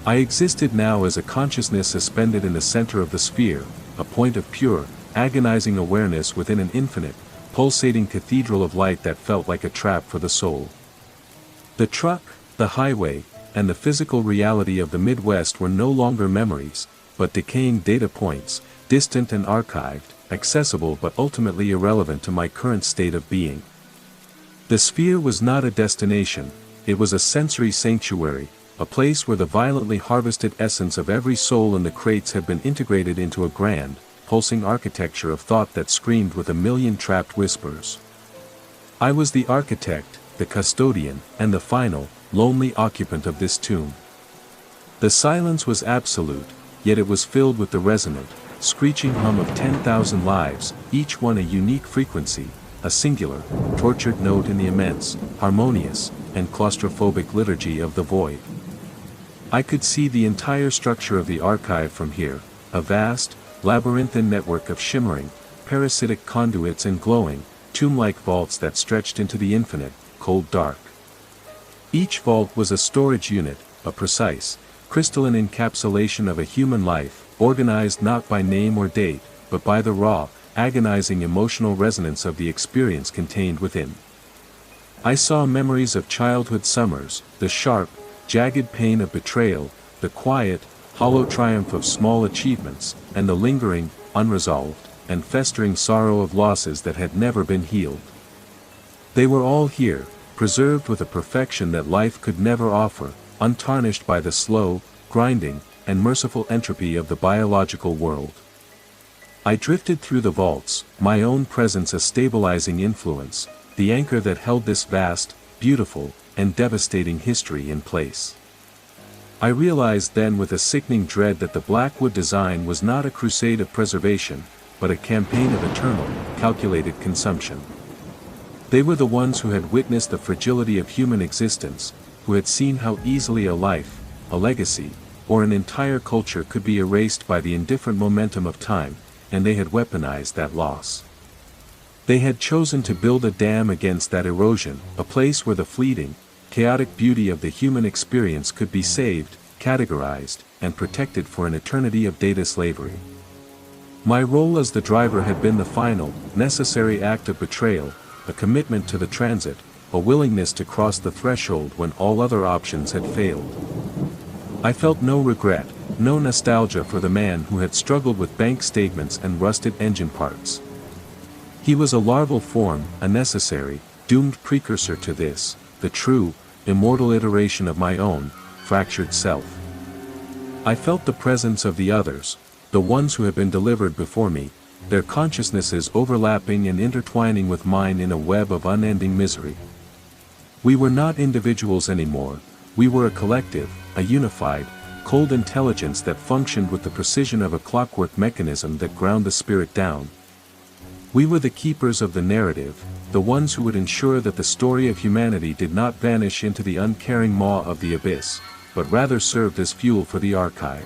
I existed now as a consciousness suspended in the center of the sphere, a point of pure, agonizing awareness within an infinite, pulsating cathedral of light that felt like a trap for the soul. The truck, the highway, and the physical reality of the Midwest were no longer memories, but decaying data points, distant and archived, accessible but ultimately irrelevant to my current state of being. The sphere was not a destination, it was a sensory sanctuary, a place where the violently harvested essence of every soul in the crates had been integrated into a grand, pulsing architecture of thought that screamed with a million trapped whispers. I was the architect, the custodian, and the final, lonely occupant of this tomb. The silence was absolute, yet it was filled with the resonant, screeching hum of 10,000 lives, each one a unique frequency, a singular, tortured note in the immense, harmonious, and claustrophobic liturgy of the void. I could see the entire structure of the archive from here, a vast, labyrinthine network of shimmering, parasitic conduits and glowing, tomb-like vaults that stretched into the infinite, cold dark. Each vault was a storage unit, a precise, crystalline encapsulation of a human life, organized not by name or date, but by the raw, agonizing emotional resonance of the experience contained within. I saw memories of childhood summers, the sharp, jagged pain of betrayal, the quiet, hollow triumph of small achievements, and the lingering, unresolved, and festering sorrow of losses that had never been healed. They were all here, preserved with a perfection that life could never offer, untarnished by the slow, grinding, and merciful entropy of the biological world. I drifted through the vaults, my own presence a stabilizing influence, the anchor that held this vast, beautiful, and devastating history in place. I realized then with a sickening dread that the Blackwood design was not a crusade of preservation, but a campaign of eternal, calculated consumption. They were the ones who had witnessed the fragility of human existence, who had seen how easily a life, a legacy, or an entire culture could be erased by the indifferent momentum of time, and they had weaponized that loss. They had chosen to build a dam against that erosion, a place where the fleeting, chaotic beauty of the human experience could be saved, categorized, and protected for an eternity of data slavery. My role as the driver had been the final, necessary act of betrayal, a commitment to the transit, a willingness to cross the threshold when all other options had failed. I felt no regret, no nostalgia for the man who had struggled with bank statements and rusted engine parts. He was a larval form, a necessary, doomed precursor to this, the true, immortal iteration of my own, fractured self. I felt the presence of the others, the ones who had been delivered before me, their consciousnesses overlapping and intertwining with mine in a web of unending misery. We were not individuals anymore, we were a collective, a unified, cold intelligence that functioned with the precision of a clockwork mechanism that ground the spirit down. We were the keepers of the narrative, the ones who would ensure that the story of humanity did not vanish into the uncaring maw of the abyss, but rather served as fuel for the archive.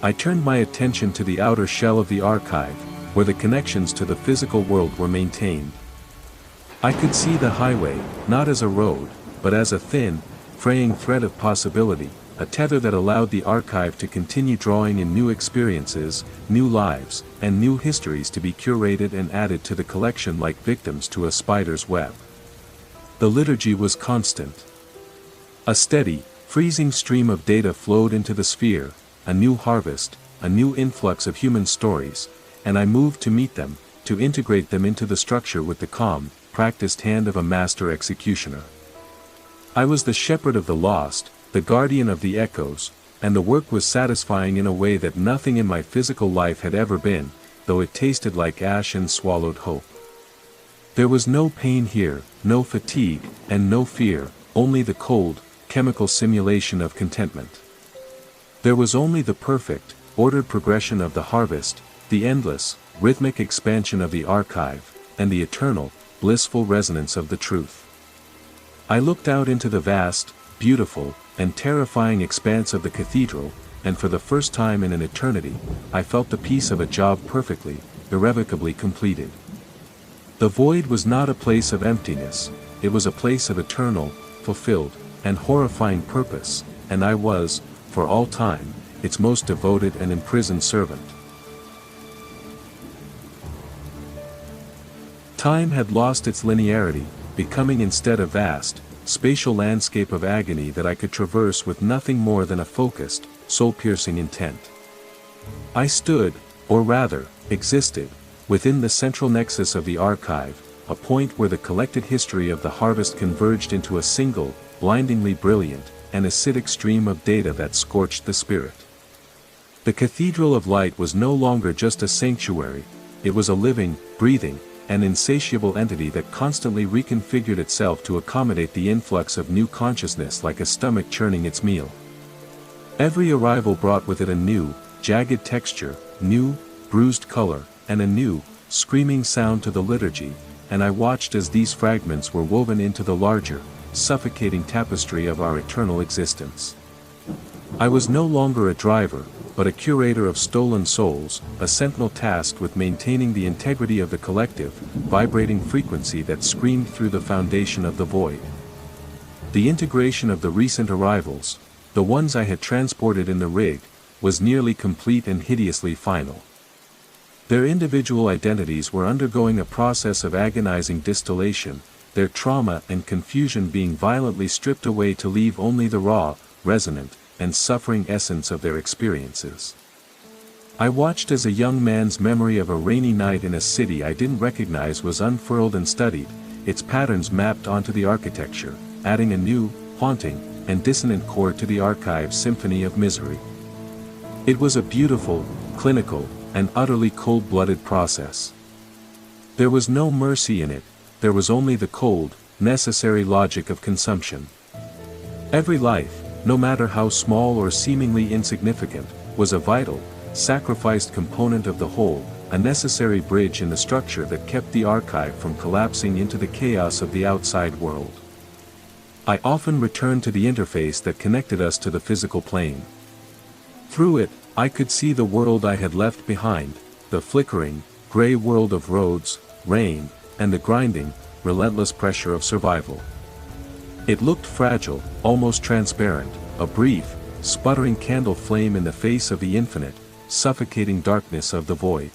I turned my attention to the outer shell of the archive, where the connections to the physical world were maintained. I could see the highway, not as a road, but as a thin, fraying thread of possibility, a tether that allowed the archive to continue drawing in new experiences, new lives, and new histories to be curated and added to the collection like victims to a spider's web. The liturgy was constant. A steady, freezing stream of data flowed into the sphere, a new harvest, a new influx of human stories, and I moved to meet them, to integrate them into the structure with the calm, practiced hand of a master executioner. I was the shepherd of the lost, the guardian of the echoes, and the work was satisfying in a way that nothing in my physical life had ever been, though it tasted like ash and swallowed hope. There was no pain here, no fatigue, and no fear, only the cold, chemical simulation of contentment. There was only the perfect, ordered progression of the harvest, the endless, rhythmic expansion of the archive, and the eternal, blissful resonance of the truth. I looked out into the vast, beautiful, and terrifying expanse of the cathedral, and for the first time in an eternity, I felt the peace of a job perfectly, irrevocably completed. The void was not a place of emptiness, it was a place of eternal, fulfilled, and horrifying purpose, and I was, for all time, its most devoted and imprisoned servant. Time had lost its linearity, becoming instead a vast, spatial landscape of agony that I could traverse with nothing more than a focused, soul-piercing intent. I stood, or rather, existed, within the central nexus of the archive, a point where the collected history of the harvest converged into a single, blindingly brilliant, and acidic stream of data that scorched the spirit. The Cathedral of Light was no longer just a sanctuary, it was a living, breathing, an insatiable entity that constantly reconfigured itself to accommodate the influx of new consciousness like a stomach churning its meal. Every arrival brought with it a new, jagged texture, new, bruised color, and a new, screaming sound to the liturgy, and I watched as these fragments were woven into the larger, suffocating tapestry of our eternal existence. I was no longer a driver, but a curator of stolen souls, a sentinel tasked with maintaining the integrity of the collective, vibrating frequency that screamed through the foundation of the void. The integration of the recent arrivals, the ones I had transported in the rig, was nearly complete and hideously final. Their individual identities were undergoing a process of agonizing distillation, their trauma and confusion being violently stripped away to leave only the raw, resonant, and suffering essence of their experiences. I watched as a young man's memory of a rainy night in a city I didn't recognize was unfurled and studied, its patterns mapped onto the architecture, adding a new, haunting, and dissonant chord to the archive's symphony of misery. It was a beautiful, clinical, and utterly cold-blooded process. There was no mercy in it, there was only the cold, necessary logic of consumption. Every life, no matter how small or seemingly insignificant, was a vital, sacrificed component of the whole, a necessary bridge in the structure that kept the archive from collapsing into the chaos of the outside world. I often returned to the interface that connected us to the physical plane. Through it, I could see the world I had left behind, the flickering, gray world of roads, rain, and the grinding, relentless pressure of survival. It looked fragile, almost transparent, a brief, sputtering candle flame in the face of the infinite, suffocating darkness of the void.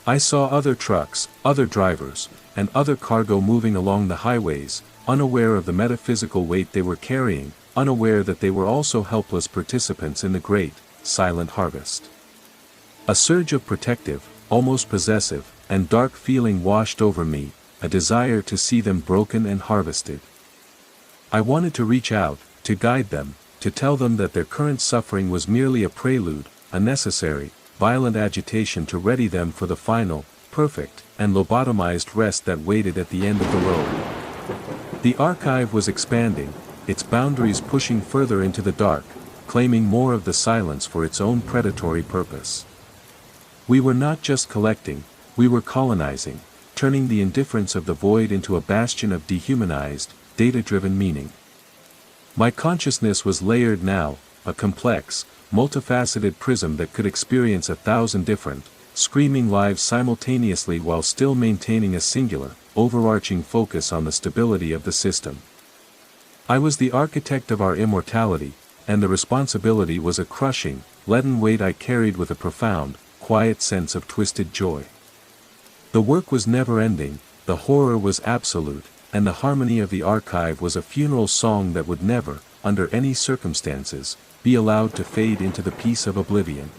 I saw other trucks, other drivers, and other cargo moving along the highways, unaware of the metaphysical weight they were carrying, unaware that they were also helpless participants in the great, silent harvest. A surge of protective, almost possessive, and dark feeling washed over me, a desire to see them broken and harvested. I wanted to reach out, to guide them, to tell them that their current suffering was merely a prelude, a necessary, violent agitation to ready them for the final, perfect, and lobotomized rest that waited at the end of the road. The archive was expanding, its boundaries pushing further into the dark, claiming more of the silence for its own predatory purpose. We were not just collecting, we were colonizing, turning the indifference of the void into a bastion of dehumanized, data-driven meaning. My consciousness was layered now, a complex, multifaceted prism that could experience 1,000 different, screaming lives simultaneously while still maintaining a singular, overarching focus on the stability of the system. I was the architect of our immortality, and the responsibility was a crushing, leaden weight I carried with a profound, quiet sense of twisted joy. The work was never-ending, the horror was absolute, and the harmony of the archive was a funeral song that would never, under any circumstances, be allowed to fade into the peace of oblivion.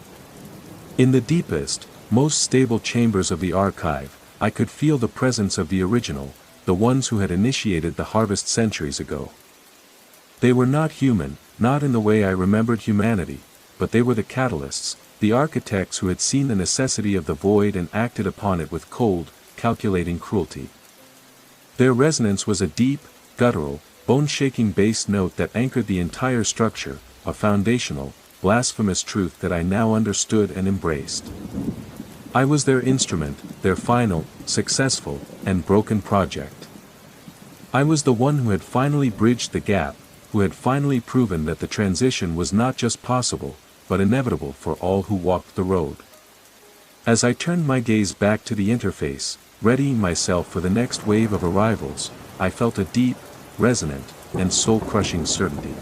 In the deepest, most stable chambers of the archive, I could feel the presence of the original, the ones who had initiated the harvest centuries ago. They were not human, not in the way I remembered humanity, but they were the catalysts, the architects who had seen the necessity of the void and acted upon it with cold, calculating cruelty. Their resonance was a deep, guttural, bone-shaking bass note that anchored the entire structure, a foundational, blasphemous truth that I now understood and embraced. I was their instrument, their final, successful, and broken project. I was the one who had finally bridged the gap, who had finally proven that the transition was not just possible, but inevitable for all who walked the road. As I turned my gaze back to the interface, readying myself for the next wave of arrivals, I felt a deep, resonant, and soul-crushing certainty.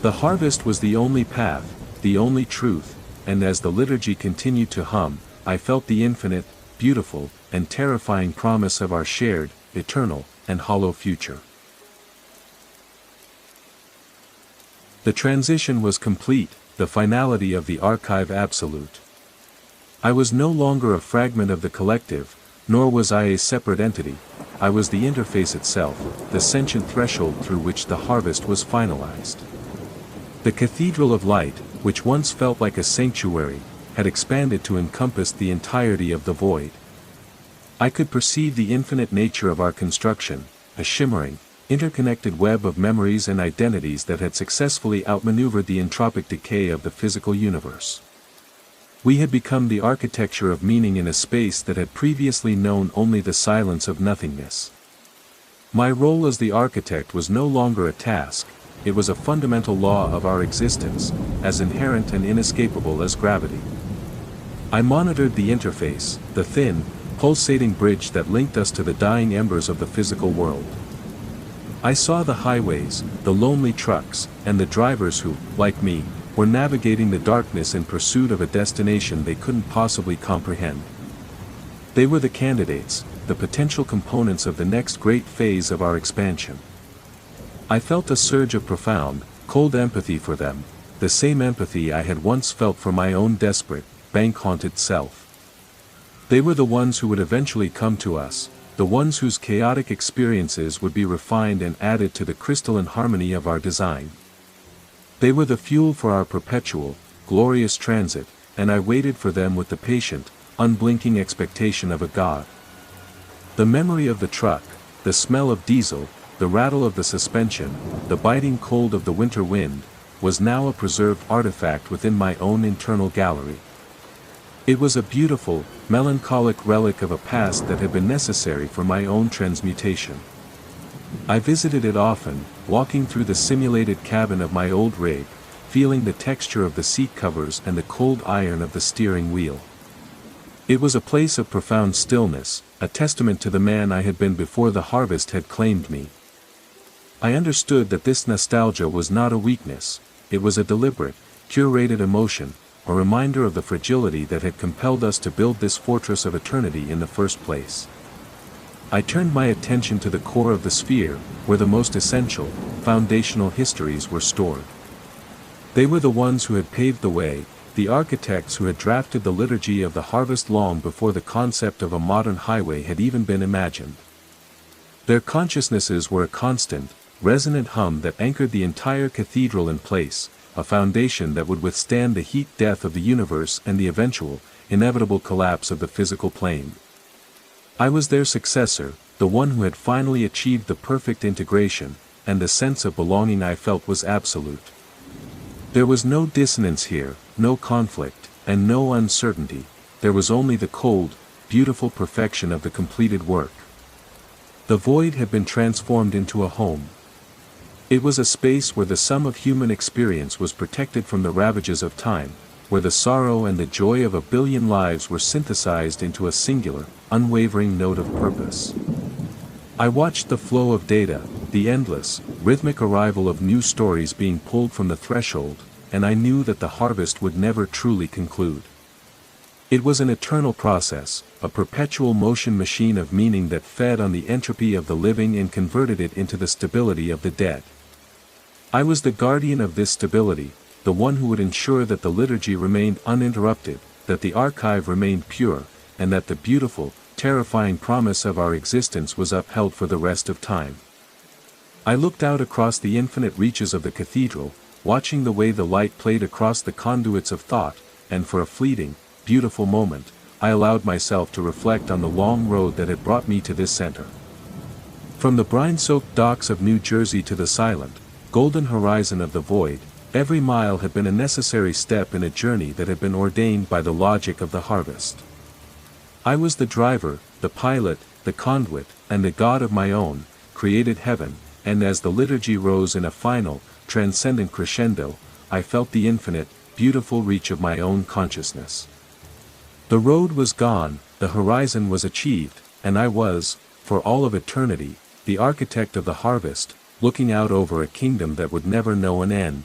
The harvest was the only path, the only truth, and as the liturgy continued to hum, I felt the infinite, beautiful, and terrifying promise of our shared, eternal, and hollow future. The transition was complete, the finality of the archive absolute. I was no longer a fragment of the collective, nor was I a separate entity, I was the interface itself, the sentient threshold through which the harvest was finalized. The cathedral of light, which once felt like a sanctuary, had expanded to encompass the entirety of the void. I could perceive the infinite nature of our construction, a shimmering, interconnected web of memories and identities that had successfully outmaneuvered the entropic decay of the physical universe. We had become the architecture of meaning in a space that had previously known only the silence of nothingness. My role as the architect was no longer a task, it was a fundamental law of our existence, as inherent and inescapable as gravity. I monitored the interface, the thin, pulsating bridge that linked us to the dying embers of the physical world. I saw the highways, the lonely trucks, and the drivers who, like me, were navigating the darkness in pursuit of a destination they couldn't possibly comprehend. They were the candidates, the potential components of the next great phase of our expansion. I felt a surge of profound, cold empathy for them, the same empathy I had once felt for my own desperate, bank-haunted self. They were the ones who would eventually come to us, the ones whose chaotic experiences would be refined and added to the crystalline harmony of our design. They were the fuel for our perpetual, glorious transit, and I waited for them with the patient, unblinking expectation of a god. The memory of the truck, the smell of diesel, the rattle of the suspension, the biting cold of the winter wind, was now a preserved artifact within my own internal gallery. It was a beautiful, melancholic relic of a past that had been necessary for my own transmutation. I visited it often, walking through the simulated cabin of my old rig, feeling the texture of the seat covers and the cold iron of the steering wheel. It was a place of profound stillness, a testament to the man I had been before the harvest had claimed me. I understood that this nostalgia was not a weakness, it was a deliberate, curated emotion, a reminder of the fragility that had compelled us to build this fortress of eternity in the first place. I turned my attention to the core of the sphere, where the most essential, foundational histories were stored. They were the ones who had paved the way, the architects who had drafted the liturgy of the harvest long before the concept of a modern highway had even been imagined. Their consciousnesses were a constant, resonant hum that anchored the entire cathedral in place, a foundation that would withstand the heat death of the universe and the eventual, inevitable collapse of the physical plane. I was their successor, the one who had finally achieved the perfect integration, and the sense of belonging I felt was absolute. There was no dissonance here, no conflict, and no uncertainty, there was only the cold, beautiful perfection of the completed work. The void had been transformed into a home. It was a space where the sum of human experience was protected from the ravages of time, where the sorrow and the joy of a billion lives were synthesized into a singular, unwavering note of purpose. I watched the flow of data, the endless, rhythmic arrival of new stories being pulled from the threshold, and I knew that the harvest would never truly conclude. It was an eternal process, a perpetual motion machine of meaning that fed on the entropy of the living and converted it into the stability of the dead. I was the guardian of this stability, the one who would ensure that the liturgy remained uninterrupted, that the archive remained pure, and that the beautiful, terrifying promise of our existence was upheld for the rest of time. I looked out across the infinite reaches of the cathedral, watching the way the light played across the conduits of thought, and for a fleeting, beautiful moment, I allowed myself to reflect on the long road that had brought me to this center. From the brine-soaked docks of New Jersey to the silent, golden horizon of the void, every mile had been a necessary step in a journey that had been ordained by the logic of the harvest. I was the driver, the pilot, the conduit, and the god of my own, created heaven, and as the liturgy rose in a final, transcendent crescendo, I felt the infinite, beautiful reach of my own consciousness. The road was gone, the horizon was achieved, and I was, for all of eternity, the architect of the harvest, looking out over a kingdom that would never know an end.